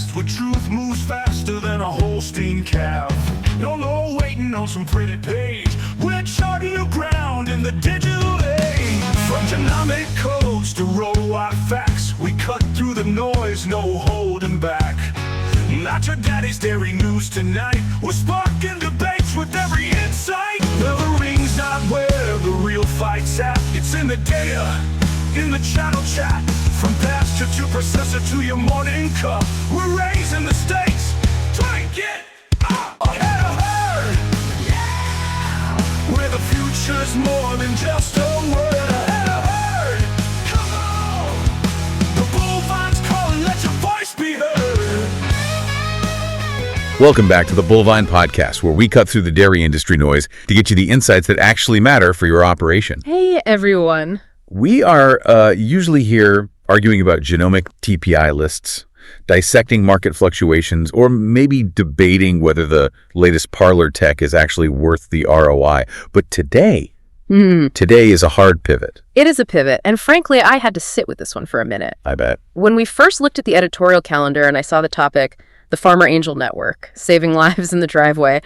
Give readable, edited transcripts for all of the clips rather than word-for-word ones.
fast, where truth moves faster than a Holstein calf. No waiting on some pretty page. We're charting new ground in the digital age. From genomic codes to row-wide facts, we cut through the noise, no holding back. Not your daddy's dairy news tonight. We're sparking debates with every insight. The ring's not where the real fight's at. It's in the data, in the channel chat. From pasture to processor to your morning cup, we're raising the stakes. Try and get ahead of herd. Yeah! Where the future's more than just a word. Ahead of herd. Come on! The bullvine's calling, let your voice be heard. Welcome back to the Bullvine Podcast, where we cut through the dairy industry noise to get you the insights that actually matter for your operation. Hey, everyone. We are usually here arguing about genomic TPI lists, dissecting market fluctuations, or maybe debating whether the latest parlor tech is actually worth the ROI. But today is a hard pivot. It is a pivot, and frankly, I had to sit with this one for a minute. I bet. When we first looked at the editorial calendar and I saw the topic, the Farmer Angel Network, saving lives in the driveway,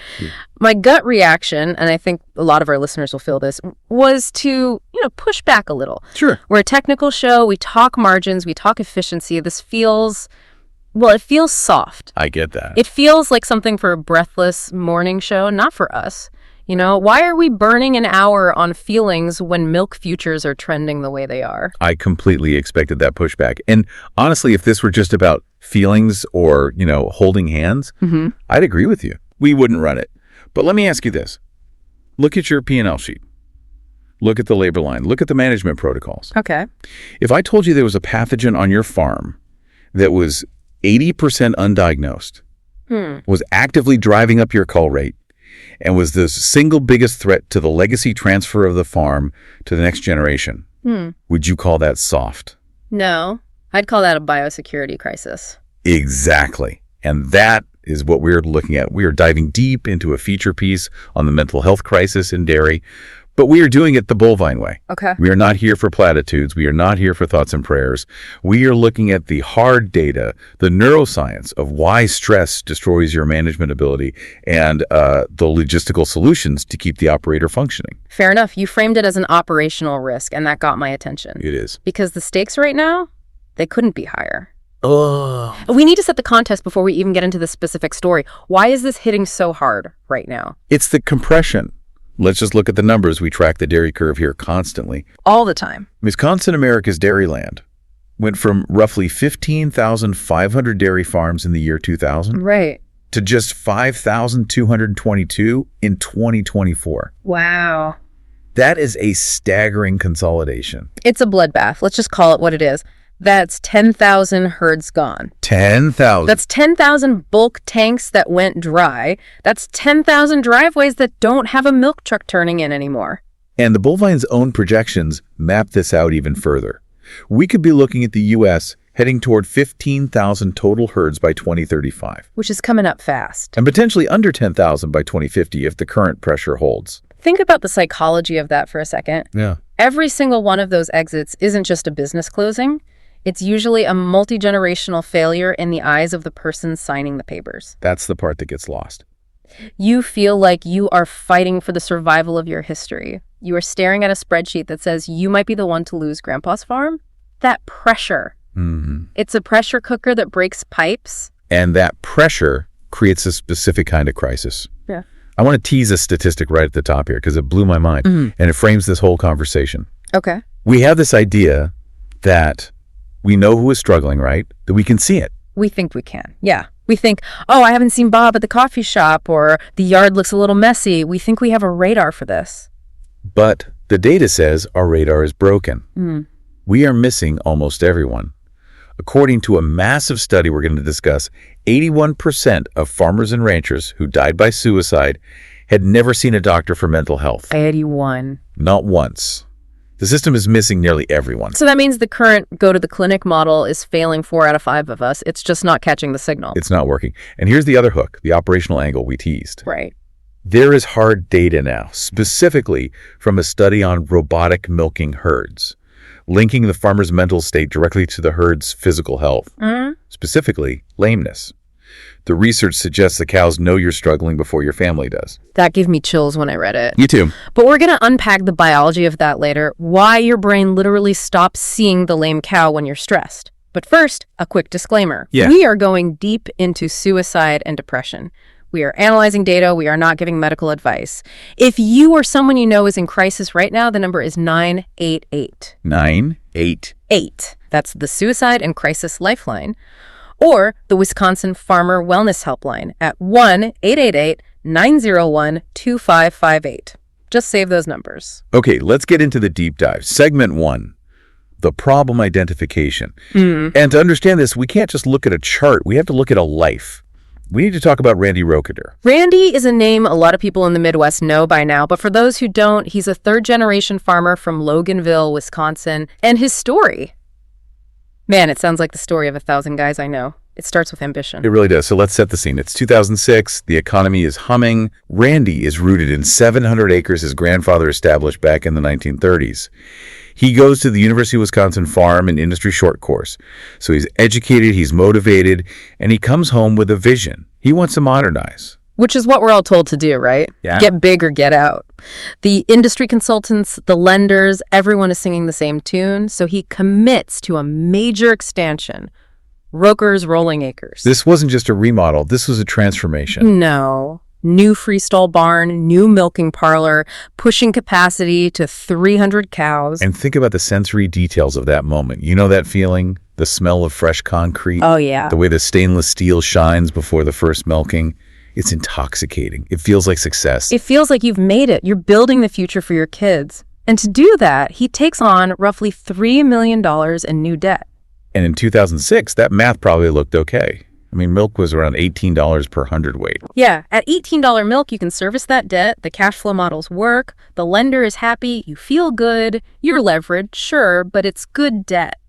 my gut reaction, and I think a lot of our listeners will feel this, was to, push back a little. Sure. We're a technical show. We talk margins. We talk efficiency. This feels, it feels soft. I get that. It feels like something for a breathless morning show, not for us. Why are we burning an hour on feelings when milk futures are trending the way they are? I completely expected that pushback. And honestly, if this were just about feelings or, holding hands, I'd agree with you. We wouldn't run it. But let me ask you this. Look at your P&L sheet. Look at the labor line. Look at the management protocols. Okay. If I told you there was a pathogen on your farm that was 80% undiagnosed, was actively driving up your cull rate, and was the single biggest threat to the legacy transfer of the farm to the next generation, would you call that soft? No, I'd call that a biosecurity crisis. Exactly. And that is what we're looking at. We are diving deep into a feature piece on the mental health crisis in dairy, but we are doing it the Bullvine way. Okay. We are not here for platitudes. We are not here for thoughts and prayers. We are looking at the hard data, the neuroscience of why stress destroys your management ability, and the logistical solutions to keep the operator functioning. Fair enough. You framed it as an operational risk, and that got my attention. It is. Because the stakes right now, they couldn't be higher. Oh. We need to set the context before we even get into the specific story. Why is this hitting so hard right now? It's the compression. Let's just look at the numbers. We track the dairy curve here constantly. All the time. Wisconsin, America's dairy land, went from roughly 15,500 dairy farms in the year 2000 Right. to just 5,222 in 2024. Wow. That is a staggering consolidation. It's a bloodbath. Let's just call it what it is. That's 10,000 herds gone. 10,000. That's 10,000 bulk tanks that went dry. That's 10,000 driveways that don't have a milk truck turning in anymore. And the Bullvine's own projections map this out even further. We could be looking at the U.S. heading toward 15,000 total herds by 2035. Which is coming up fast. And potentially under 10,000 by 2050 if the current pressure holds. Think about the psychology of that for a second. Yeah. Every single one of those exits isn't just a business closing. It's usually a multi-generational failure in the eyes of the person signing the papers. That's the part that gets lost. You feel like you are fighting for the survival of your history. You are staring at a spreadsheet that says you might be the one to lose Grandpa's farm. That pressure. It's a pressure cooker that breaks pipes. And that pressure creates a specific kind of crisis. Yeah. I want to tease a statistic right at the top here because it blew my mind. And it frames this whole conversation. Okay. We have this idea that we know who is struggling, right? That we can see it. We think we can. Yeah. We think, I haven't seen Bob at the coffee shop, or the yard looks a little messy. We think we have a radar for this. But the data says our radar is broken. We are missing almost everyone. According to a massive study we're going to discuss, 81% of farmers and ranchers who died by suicide had never seen a doctor for mental health. 81. Not once. The system is missing nearly everyone. So that means the current go-to-the-clinic model is failing 4 out of 5 of us. It's just not catching the signal. It's not working. And here's the other hook, the operational angle we teased. Right. There is hard data now, specifically from a study on robotic milking herds. linking the farmer's mental state directly to the herd's physical health, specifically lameness. The research suggests the cows know you're struggling before your family does. That gave me chills when I read it. You too. But we're going to unpack the biology of that later, why your brain literally stops seeing the lame cow when you're stressed. But first, a quick disclaimer. Yeah. We are going deep into suicide and depression. We are analyzing data. We are not giving medical advice. If you or someone you know is in crisis right now, the number is 988. 988. That's the Suicide and Crisis Lifeline. Or the Wisconsin Farmer Wellness Helpline at 1-888-901-2558. Just save those numbers. Okay, let's get into the deep dive. Segment 1, the problem identification. And to understand this, we can't just look at a chart. We have to look at a life. We need to talk about Randy Roecker. Randy is a name a lot of people in the Midwest know by now, but for those who don't, he's a third-generation farmer from Loganville, Wisconsin, and his story. Man, it sounds like the story of 1,000 guys I know. It starts with ambition. It really does. So let's set the scene. It's 2006. The economy is humming. Randy is rooted in 700 acres his grandfather established back in the 1930s. He goes to the University of Wisconsin Farm and Industry Short Course. So he's educated, he's motivated, and he comes home with a vision. He wants to modernize. Which is what we're all told to do, right? Yeah. Get big or get out. The industry consultants, the lenders, everyone is singing the same tune, so he commits to a major expansion. Roeker's Rolling Acres. This wasn't just a remodel. This was a transformation. No. New freestall barn, new milking parlor, pushing capacity to 300 cows. And think about the sensory details of that moment. You know that feeling? The smell of fresh concrete? Oh, yeah. The way the stainless steel shines before the first milking? It's intoxicating. It feels like success. It feels like you've made it. You're building the future for your kids. And to do that, he takes on roughly $3 million in new debt. And in 2006, that math probably looked okay. I mean, milk was around $18 per hundredweight. Yeah, at $18 milk, you can service that debt, the cash flow models work, the lender is happy, you feel good, you're leveraged, sure, but it's good debt.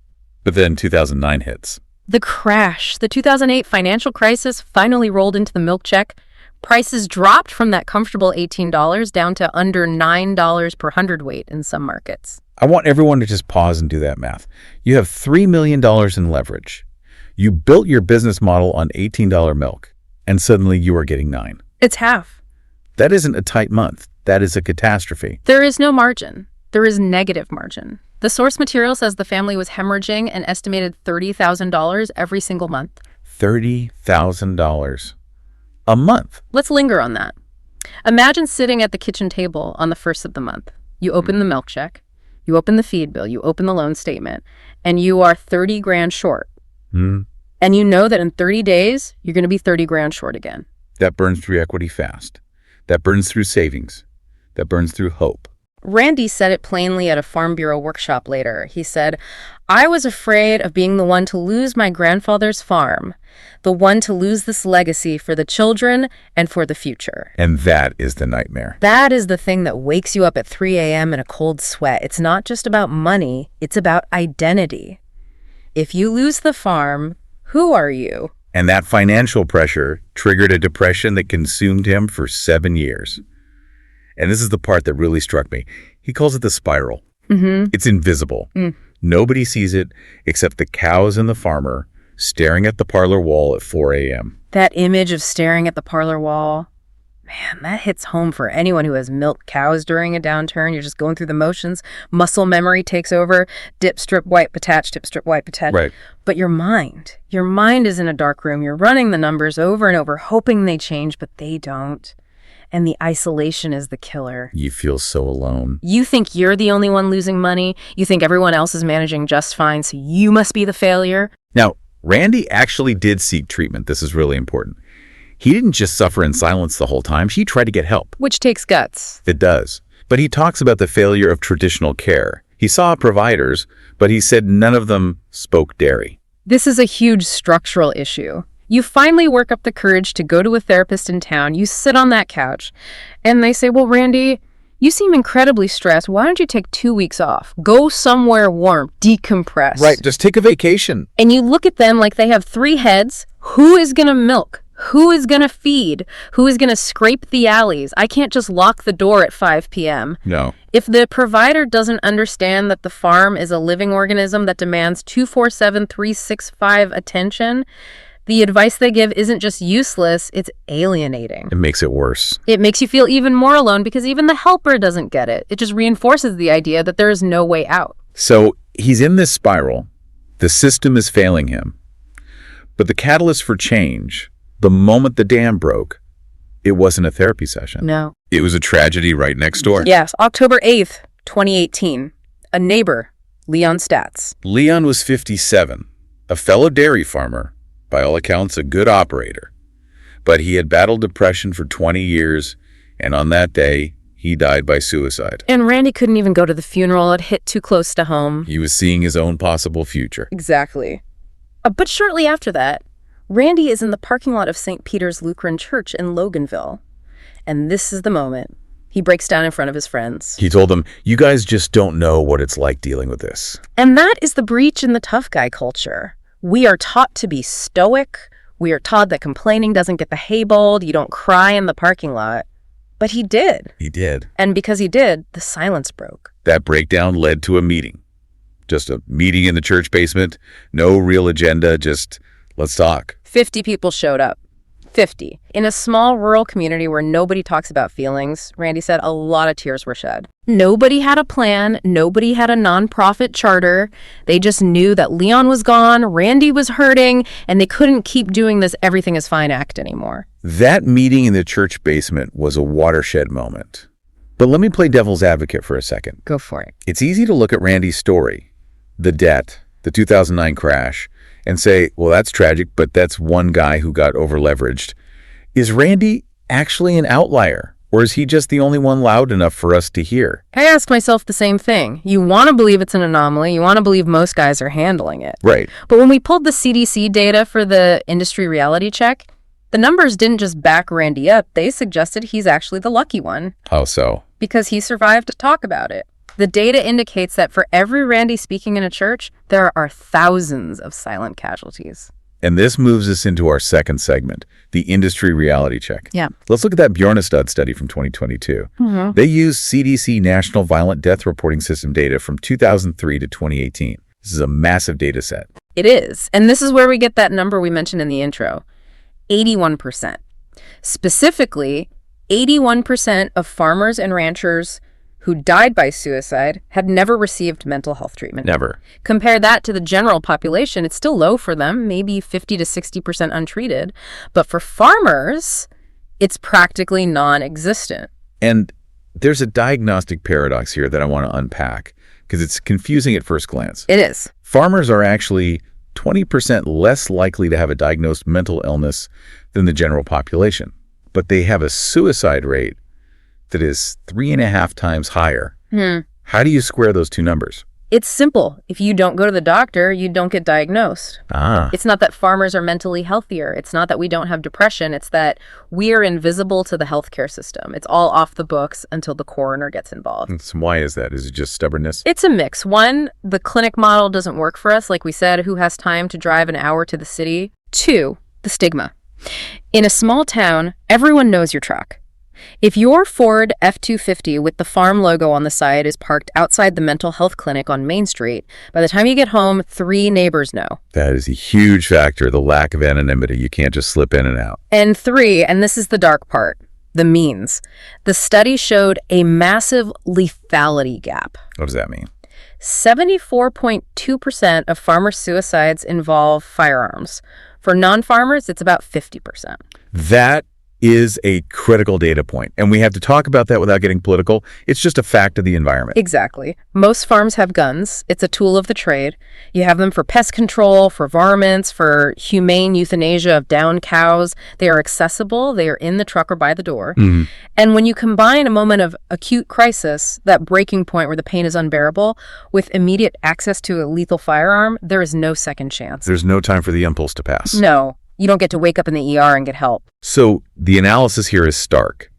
But then 2009 hits. The crash, the 2008 financial crisis finally rolled into the milk check. Prices dropped from that comfortable $18 down to under $9 per hundredweight in some markets. I want everyone to just pause and do that math. You have $3 million in leverage. You built your business model on $18 milk, and suddenly you are getting $9. It's half. That isn't a tight month. That is a catastrophe. There is no margin. There is negative margin. The source material says the family was hemorrhaging an estimated $30,000 every single month. $30,000 a month. Let's linger on that. Imagine sitting at the kitchen table on the first of the month. You open the milk check, you open the feed bill, you open the loan statement, and you are 30 grand short. And you know that in 30 days, you're going to be 30 grand short again. That burns through equity fast. That burns through savings. That burns through hope. Randy said it plainly at a Farm Bureau workshop later. He said, "I was afraid of being the one to lose my grandfather's farm, the one to lose this legacy for the children and for the future." And that is the nightmare. That is the thing that wakes you up at 3 a.m. in a cold sweat. It's not just about money, it's about identity. If you lose the farm, who are you? And that financial pressure triggered a depression that consumed him for 7 years. And this is the part that really struck me. He calls it the spiral. It's invisible. Nobody sees it except the cows and the farmer staring at the parlor wall at 4 a.m. That image of staring at the parlor wall, man, that hits home for anyone who has milked cows during a downturn. You're just going through the motions. Muscle memory takes over. Dip, strip, wipe, attach, dip, strip, wipe, attach. Right. But your mind is in a dark room. You're running the numbers over and over, hoping they change, but they don't. And the isolation is the killer. You feel so alone. You think you're the only one losing money. You think everyone else is managing just fine, so you must be the failure. Now, Randy actually did seek treatment. This is really important. He didn't just suffer in silence the whole time. He tried to get help. Which takes guts. It does. But he talks about the failure of traditional care. He saw providers, but he said none of them spoke dairy. This is a huge structural issue. You finally work up the courage to go to a therapist in town. You sit on that couch, and they say, "Well, Randy, you seem incredibly stressed. Why don't you take 2 weeks off? Go somewhere warm, decompress." Right, just take a vacation. And you look at them like they have 3 heads. Who is going to milk? Who is going to feed? Who is going to scrape the alleys? I can't just lock the door at 5 p.m. No. If the provider doesn't understand that the farm is a living organism that demands 24/7, 365 attention, the advice they give isn't just useless, it's alienating. It makes it worse. It makes you feel even more alone because even the helper doesn't get it. It just reinforces the idea that there is no way out. So he's in this spiral. The system is failing him. But the catalyst for change, the moment the dam broke, it wasn't a therapy session. No. It was a tragedy right next door. Yes, October 8th, 2018. A neighbor, Leon Statz. Leon was 57, a fellow dairy farmer, by all accounts a good operator. But he had battled depression for 20 years, and on that day, he died by suicide. And Randy couldn't even go to the funeral. It hit too close to home. He was seeing his own possible future. Exactly. But shortly after that, Randy is in the parking lot of St. Peter's Lutheran Church in Loganville. And this is the moment. He breaks down in front of his friends. He told them, "You guys just don't know what it's like dealing with this." And that is the breach in the tough guy culture. We are taught to be stoic. We are taught that complaining doesn't get the hay bowled. You don't cry in the parking lot. But he did. He did. And because he did, the silence broke. That breakdown led to a meeting. Just a meeting in the church basement. No real agenda, just let's talk. 50 people showed up. 50. In a small rural community where nobody talks about feelings, Randy said a lot of tears were shed. Nobody had a plan. Nobody had a nonprofit charter. They just knew that Leon was gone, Randy was hurting, and they couldn't keep doing this everything is fine act anymore. That meeting in the church basement was a watershed moment. But let me play devil's advocate for a second. Go for it. It's easy to look at Randy's story, the debt, the 2009 crash, and say, well, that's tragic, but that's one guy who got over-leveraged. Is Randy actually an outlier, or is he just the only one loud enough for us to hear? I ask myself the same thing. You want to believe it's an anomaly. You want to believe most guys are handling it. Right. But when we pulled the CDC data for the industry reality check, the numbers didn't just back Randy up. They suggested he's actually the lucky one. How so? Because he survived to talk about it. The data indicates that for every Randy speaking in a church, there are thousands of silent casualties. And this moves us into our second segment, the industry reality check. Yeah. Let's look at that Bjornestad study from 2022. They used CDC National Violent Death Reporting System data from 2003 to 2018. This is a massive data set. It is. And this is where we get that number we mentioned in the intro, 81%. Specifically, 81% of farmers and ranchers who died by suicide had never received mental health treatment. Never. Compare that to the general population, it's still low for them, maybe 50 to 60% untreated. But for farmers, it's practically non-existent. And there's a diagnostic paradox here that I want to unpack because it's confusing at first glance. It is. Farmers are actually 20% less likely to have a diagnosed mental illness than the general population, but they have a suicide rate that is 3.5 times higher. How do you square those two numbers? It's simple. If you don't go to the doctor, you don't get diagnosed. It's not that farmers are mentally healthier. It's not that we don't have depression. It's that we are invisible to the healthcare system. It's all off the books until the coroner gets involved. So why is that? Is it just stubbornness? It's a mix. One, the clinic model doesn't work for us. Like we said, who has time to drive an hour to the city? Two, the stigma. In a small town, everyone knows your truck. If your Ford F-250 with the farm logo on the side is parked outside the mental health clinic on Main Street, by the time you get home, 3 neighbors know. That is a huge factor, the lack of anonymity. You can't just slip in and out. And 3, and this is the dark part, the means. The study showed a massive lethality gap. What does that mean? 74.2% of farmer suicides involve firearms. For non-farmers, it's about 50%. That is a critical data point. And we have to talk about that without getting political. It's just a fact of the environment. Exactly. Most farms have guns. It's a tool of the trade. You have them for pest control, for varmints, for humane euthanasia of downed cows. They are accessible. They are in the truck or by the door. And when you combine a moment of acute crisis, that breaking point where the pain is unbearable, with immediate access to a lethal firearm, there is no second chance. There's no time for the impulse to pass. No. You don't get to wake up in the ER and get help. So the analysis here is stark.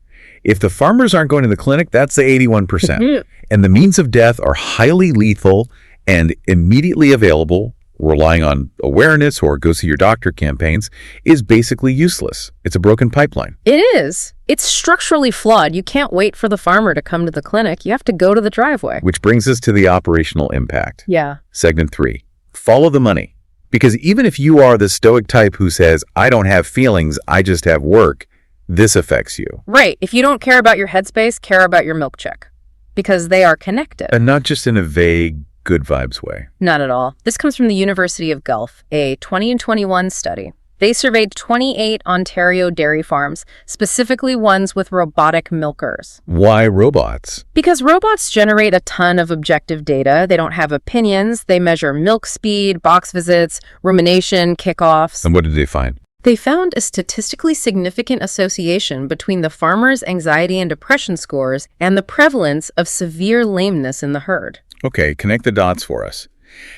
If the farmers aren't going to the clinic, that's the 81%. And the means of death are highly lethal and immediately available Relying on awareness or go see your doctor campaigns is basically useless. It's a broken pipeline. It is. It's structurally flawed. You can't wait for the farmer to come to the clinic. You have to go to the driveway. Which brings us to the operational impact. Yeah. Segment 3. Follow the money. Because even if you are the stoic type who says, I don't have feelings, I just have work, this affects you. Right. If you don't care about your headspace, care about your milk check. Because they are connected. And not just in a vague, good vibes way. Not at all. This comes from the University of Guelph, a 2021 study. They surveyed 28 Ontario dairy farms, specifically ones with robotic milkers. Why robots? Because robots generate a ton of objective data. They don't have opinions. They measure milk speed, box visits, rumination, kickoffs. And what did they find? They found a statistically significant association between the farmer's anxiety and depression scores and the prevalence of severe lameness in the herd. Okay, connect the dots for us.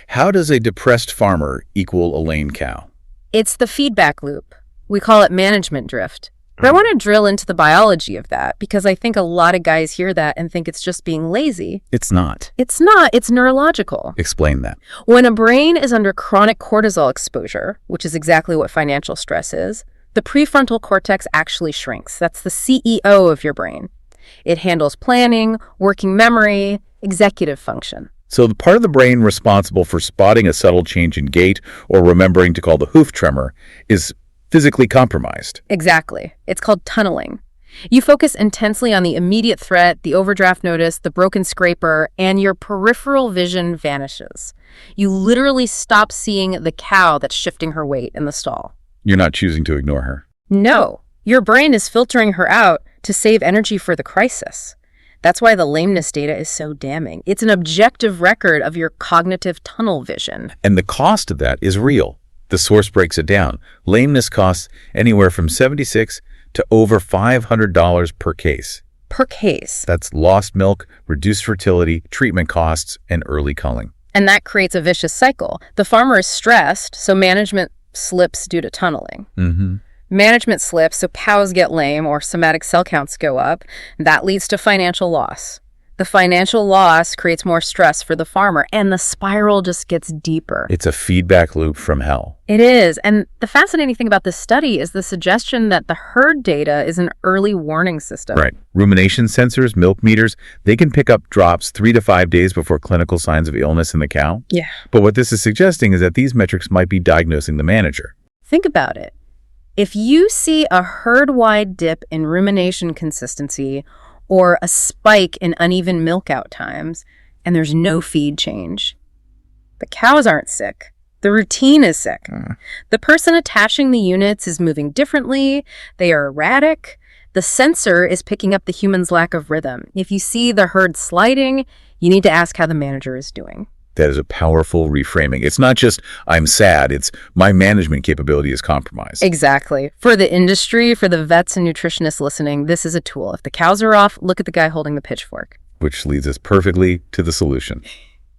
How does a depressed farmer equal a lame cow? It's the feedback loop. We call it management drift. But I want to drill into the biology of that because I think a lot of guys hear that and think it's just being lazy. It's not. It's not. It's neurological. Explain that. When a brain is under chronic cortisol exposure, which is exactly what financial stress is, the prefrontal cortex actually shrinks. That's the CEO of your brain. It handles planning, working memory, executive function. So the part of the brain responsible for spotting a subtle change in gait or remembering to call the hoof tremor is physically compromised. Exactly. It's called tunneling. You focus intensely on the immediate threat, the overdraft notice, the broken scraper, and your peripheral vision vanishes. You literally stop seeing the cow that's shifting her weight in the stall. You're not choosing to ignore her. No, your brain is filtering her out to save energy for the crisis. That's why the lameness data is so damning. It's an objective record of your cognitive tunnel vision. And the cost of that is real. The source breaks it down. Lameness costs anywhere from $76 to over $500 per case. Per case. That's lost milk, reduced fertility, treatment costs, and early culling. And that creates a vicious cycle. The farmer is stressed, so management slips due to tunneling. Management slips, so cows get lame or somatic cell counts go up. That leads to financial loss. The financial loss creates more stress for the farmer, and the spiral just gets deeper. It's a feedback loop from hell. It is. And the fascinating thing about this study is the suggestion that the herd data is an early warning system. Right. Rumination sensors, milk meters, they can pick up drops 3 to 5 days before clinical signs of illness in the cow. Yeah. But what this is suggesting is that these metrics might be diagnosing the manager. Think about it. If you see a herd-wide dip in rumination consistency or a spike in uneven milk out times, and there's no feed change, the cows aren't sick. The routine is sick. The person attaching the units is moving differently. They are erratic. The sensor is picking up the human's lack of rhythm. If you see the herd sliding, you need to ask how the manager is doing. That is a powerful reframing. It's not just, I'm sad, it's my management capability is compromised. Exactly. For the industry, for the vets and nutritionists listening, this is a tool. If the cows are off, look at the guy holding the pitchfork. Which leads us perfectly to the solution.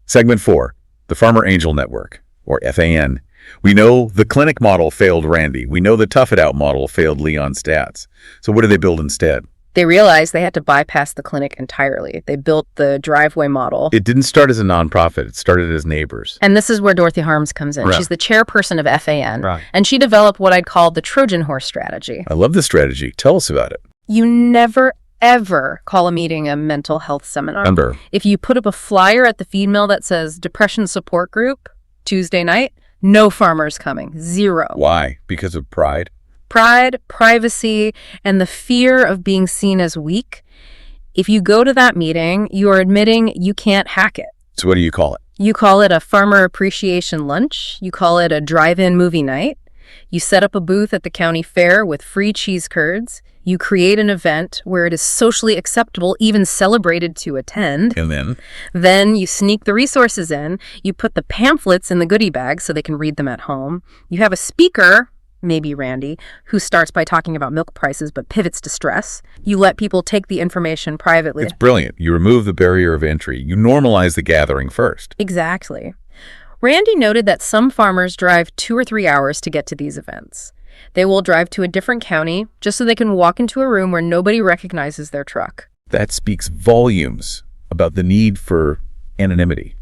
Segment 4, the Farmer Angel Network, or FAN. We know the clinic model failed Randy. We know the Tough It Out model failed Leon Stats. So what do they build instead? They realized they had to bypass the clinic entirely. They built the driveway model. It didn't start as a nonprofit. It started as neighbors. And this is where Dorothy Harms comes in. Right. She's the chairperson of FAN. Right. And she developed what I'd call the Trojan horse strategy. I love this strategy. Tell us about it. You never, ever call a meeting a mental health seminar. Remember. If you put up a flyer at the feed mill that says depression support group, Tuesday night, no farmers coming. Zero. Why? Because of pride? Pride, privacy, and the fear of being seen as weak. If you go to that meeting, you are admitting you can't hack it. So what do you call it? You call it a farmer appreciation lunch. You call it a drive-in movie night. You set up a booth at the county fair with free cheese curds. You create an event where it is socially acceptable, even celebrated to attend. And Then you sneak the resources in. You put the pamphlets in the goodie bag so they can read them at home. You have a speaker, maybe Randy, who starts by talking about milk prices but pivots to stress. You let people take the information privately. it's brilliant. You remove the barrier of entry. You normalize the gathering first. Exactly. Randy noted that some farmers drive 2 or 3 hours to get to these events. They will drive to a different county just so they can walk into a room where nobody recognizes their truck. That speaks volumes about the need for anonymity.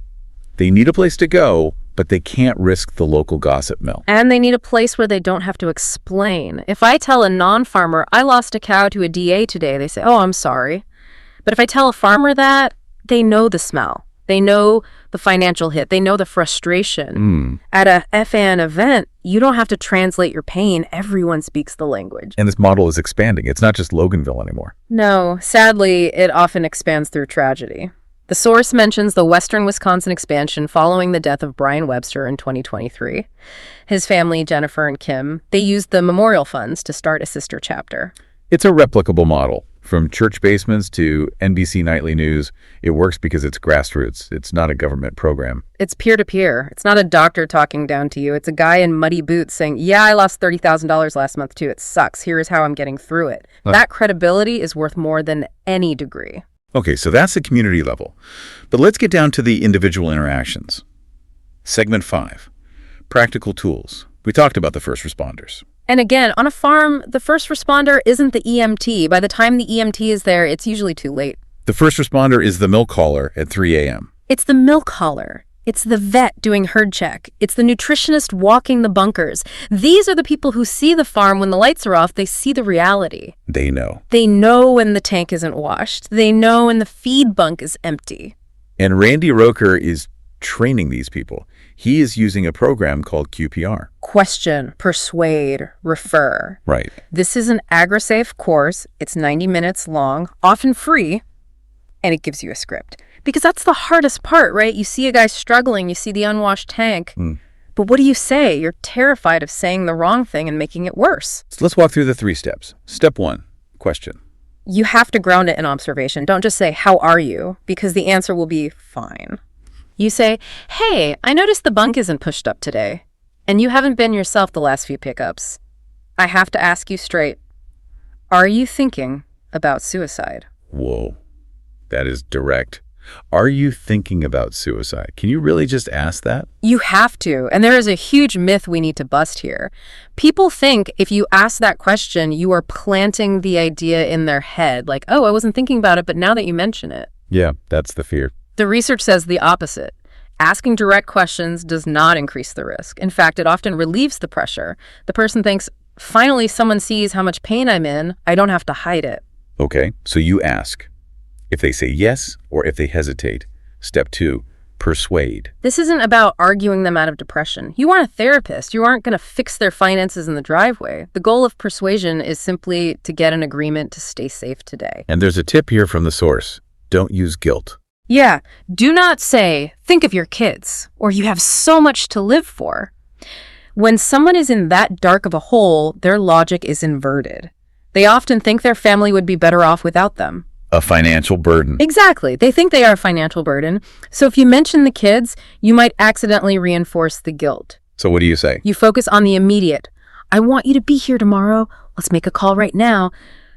They need a place to go, but they can't risk the local gossip mill. And they need a place where they don't have to explain. If I tell a non-farmer, I lost a cow to a DA today, they say, oh, I'm sorry. But if I tell a farmer that, they know the smell. They know the financial hit. They know the frustration. At a FAN event, you don't have to translate your pain. Everyone speaks the language. And this model is expanding. It's not just Loganville anymore. No, sadly, it often expands through tragedy. The source mentions the Western Wisconsin expansion following the death of Brian Webster in 2023. His family, Jennifer and Kim, they used the memorial funds to start a sister chapter. It's a replicable model. From church basements to NBC Nightly News, it works because it's grassroots. It's not a government program. It's peer-to-peer. It's not a doctor talking down to you. It's a guy in muddy boots saying, yeah, I lost $30,000 last month too. It sucks. Here is how I'm getting through it. That credibility is worth more than any degree. Okay, so that's the community level. But let's get down to the individual interactions. Segment 5, practical tools. We talked about the first responders. And again, on a farm, the first responder isn't the EMT. By the time the EMT is there, it's usually too late. The first responder is the milk hauler at 3 a.m. It's the milk hauler. It's the vet doing herd check. It's the nutritionist walking the bunkers. These are the people who see the farm when the lights are off. They see the reality. They know. They know when the tank isn't washed. They know when the feed bunk is empty. And Randy Roecker is training these people. He is using a program called QPR. Question, persuade, refer. Right. This is an AgriSafe course. It's 90 minutes long, often free, and it gives you a script. Because that's the hardest part, right? You see a guy struggling, you see the unwashed tank, but what do you say? You're terrified of saying the wrong thing and making it worse. So let's walk through the 3 steps. Step 1, question. You have to ground it in observation. Don't just say, how are you? Because the answer will be fine. You say, hey, I noticed the bunk isn't pushed up today, and you haven't been yourself the last few pickups. I have to ask you straight, are you thinking about suicide? Whoa, that is direct. Are you thinking about suicide? Can you really just ask that? You have to, and there is a huge myth we need to bust here. People think if you ask that question, you are planting the idea in their head, like, oh, I wasn't thinking about it, but now that you mention it. Yeah, that's the fear. The research says the opposite. Asking direct questions does not increase the risk. In fact, it often relieves the pressure. The person thinks, finally, someone sees how much pain I'm in. I don't have to hide it. Okay, so you ask. If they say yes or if they hesitate. Step 2, persuade. This isn't about arguing them out of depression. You aren't a therapist. You aren't going to fix their finances in the driveway. The goal of persuasion is simply to get an agreement to stay safe today. And there's a tip here from the source. Don't use guilt. Yeah, do not say, think of your kids, or you have so much to live for. When someone is in that dark of a hole, their logic is inverted. They often think their family would be better off without them. A financial burden. Exactly. They think they are a financial burden. So if you mention the kids, you might accidentally reinforce the guilt. So what do you say? You focus on the immediate. I want you to be here tomorrow. Let's make a call right now.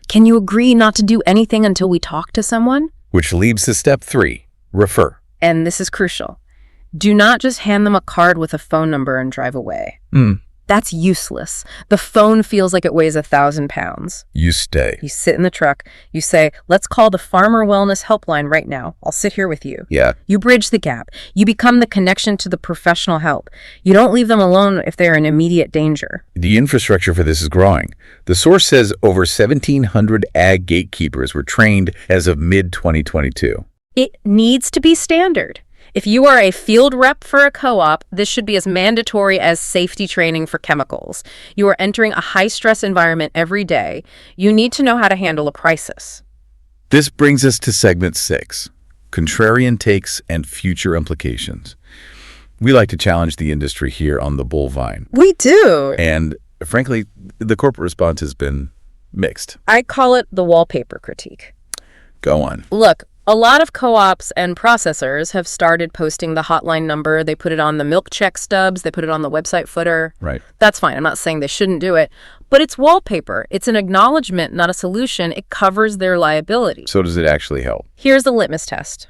Can you agree not to do anything until we talk to someone? Which leads to step 3, refer. And this is crucial. Do not just hand them a card with a phone number and drive away. That's useless. The phone feels like it weighs 1,000 pounds. You stay. You sit in the truck. You say, let's call the Farmer Wellness Helpline right now. I'll sit here with you. Yeah. You bridge the gap. You become the connection to the professional help. You don't leave them alone if they're in immediate danger. The infrastructure for this is growing. The source says over 1,700 ag gatekeepers were trained as of mid-2022. It needs to be standard. If you are a field rep for a co-op, this should be as mandatory as safety training for chemicals. You are entering a high-stress environment every day. You need to know how to handle a crisis. This brings us to segment 6, contrarian takes and future implications. We like to challenge the industry here on the Bullvine. We do. And frankly, the corporate response has been mixed. I call it the wallpaper critique. Go on. Look, a lot of co-ops and processors have started posting the hotline number. They put it on the milk check stubs. They put it on the website footer. Right. That's fine. I'm not saying they shouldn't do it. But it's wallpaper. It's an acknowledgement, not a solution. It covers their liability. So does it actually help? Here's the litmus test.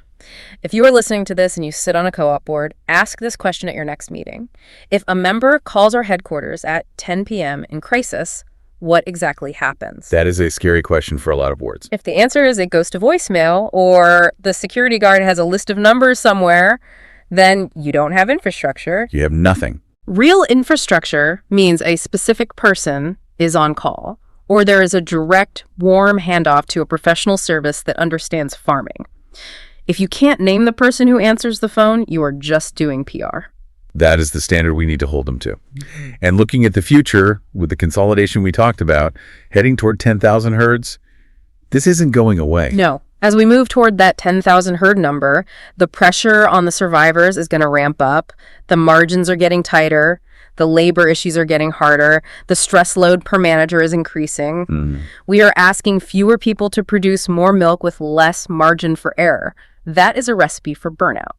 If you are listening to this and you sit on a co-op board, ask this question at your next meeting. If a member calls our headquarters at 10 p.m. in crisis, what exactly happens? That is a scary question for a lot of boards. If the answer is it goes to voicemail or the security guard has a list of numbers somewhere, Then you don't have infrastructure. You have nothing. Real infrastructure means a specific person is on call, or there is a direct, warm handoff to a professional service that understands farming. If you can't name the person who answers the phone, you are just doing PR. That is the standard we need to hold them to. And looking at the future, with the consolidation we talked about, heading toward 10,000 herds, this isn't going away. No. As we move toward that 10,000 herd number, the pressure on the survivors is going to ramp up. The margins are getting tighter. The labor issues are getting harder. The stress load per manager is increasing. We are asking fewer people to produce more milk with less margin for error. That is a recipe for burnout.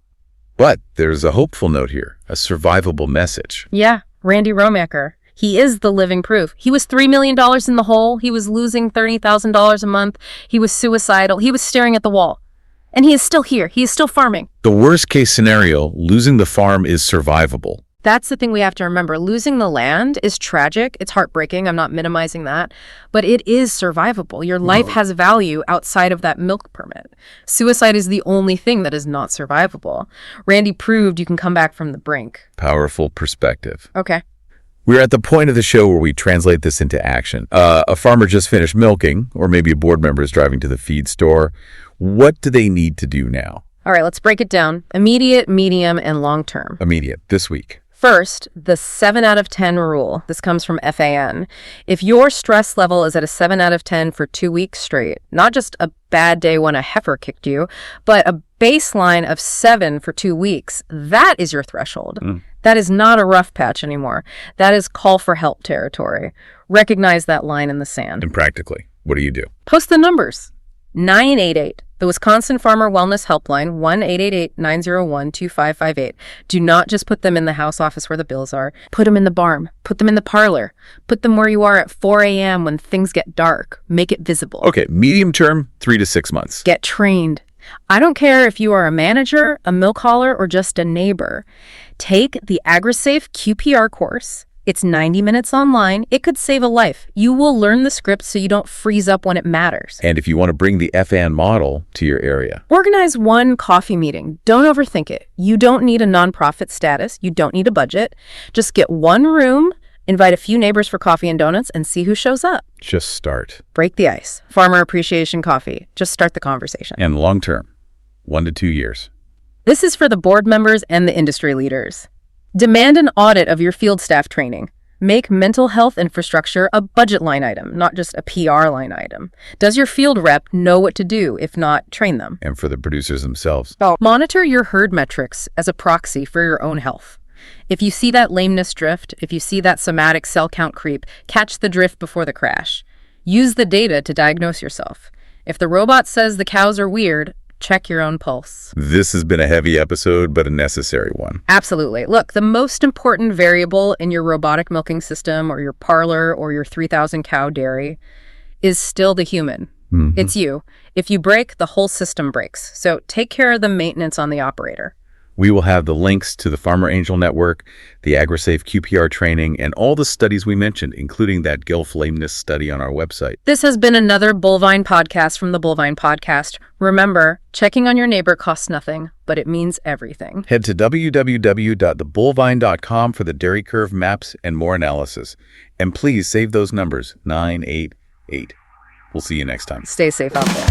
But there's a hopeful note here, a survivable message. Yeah, Randy Roecker. He is the living proof. He was $3 million in the hole. He was losing $30,000 a month. He was suicidal. He was staring at the wall. And he is still here. He is still farming. The worst case scenario, losing the farm is survivable. That's the thing we have to remember. Losing the land is tragic. It's heartbreaking. I'm not minimizing that. But it is survivable. Your life has value outside of that milk permit. Suicide is the only thing that is not survivable. Randy proved you can come back from the brink. Powerful perspective. Okay. We're at the point of the show where we translate this into action. A farmer just finished milking, or maybe a board member is driving to the feed store. What do they need to do now? All right, let's break it down. Immediate, medium, and long term. Immediate, this week. First, the 7 out of 10 rule. This comes from FAN. If your stress level is at a 7 out of 10 for 2 weeks straight, not just a bad day when a heifer kicked you, but a baseline of 7 for 2 weeks, that is your threshold. That is not a rough patch anymore. That is call for help territory. Recognize that line in the sand. And practically, what do you do? Post the numbers. 988. The Wisconsin Farmer Wellness Helpline, 1-888-901-2558. Do not just put them in the house office where the bills are. Put them in the barn. Put them in the parlor. Put them where you are at 4 a.m. when things get dark. Make it visible. Okay, medium term, 3 to 6 months. Get trained. I don't care if you are a manager, a milk hauler, or just a neighbor. Take the AgriSafe QPR course. It's 90 minutes online. It could save a life. You will learn the script so you don't freeze up when it matters. And if you want to bring the FAN model to your area, organize one coffee meeting. Don't overthink it. You don't need a nonprofit status. You don't need a budget. Just get one room, invite a few neighbors for coffee and donuts, and see who shows up. just start. Break the ice. Farmer Appreciation Coffee. Just start the conversation. And long term, 1 to 2 years. This is for the board members and the industry leaders. Demand an audit of your field staff training. Make mental health infrastructure a budget line item, not just a PR line item. Does your field rep know what to do? If not, train them. And for the producers themselves. Monitor your herd metrics as a proxy for your own health. If you see that lameness drift, if you see that somatic cell count creep, catch the drift before the crash. Use the data to diagnose yourself. If the robot says the cows are weird, check your own pulse. This has been a heavy episode, but a necessary one. Absolutely. Look, the most important variable in your robotic milking system or your parlor or your 3,000 cow dairy is still the human. Mm-hmm. It's you. If you break, the whole system breaks. So take care of the maintenance on the operator. We will have the links to the Farmer Angel Network, the AgriSafe QPR training, and all the studies we mentioned, including that Gulf lameness study on our website. This has been another Bullvine podcast from the Bullvine Podcast. Remember, checking on your neighbor costs nothing, but it means everything. Head to www.thebullvine.com for the dairy curve maps and more analysis. And please save those numbers, 988. We'll see you next time. Stay safe out there.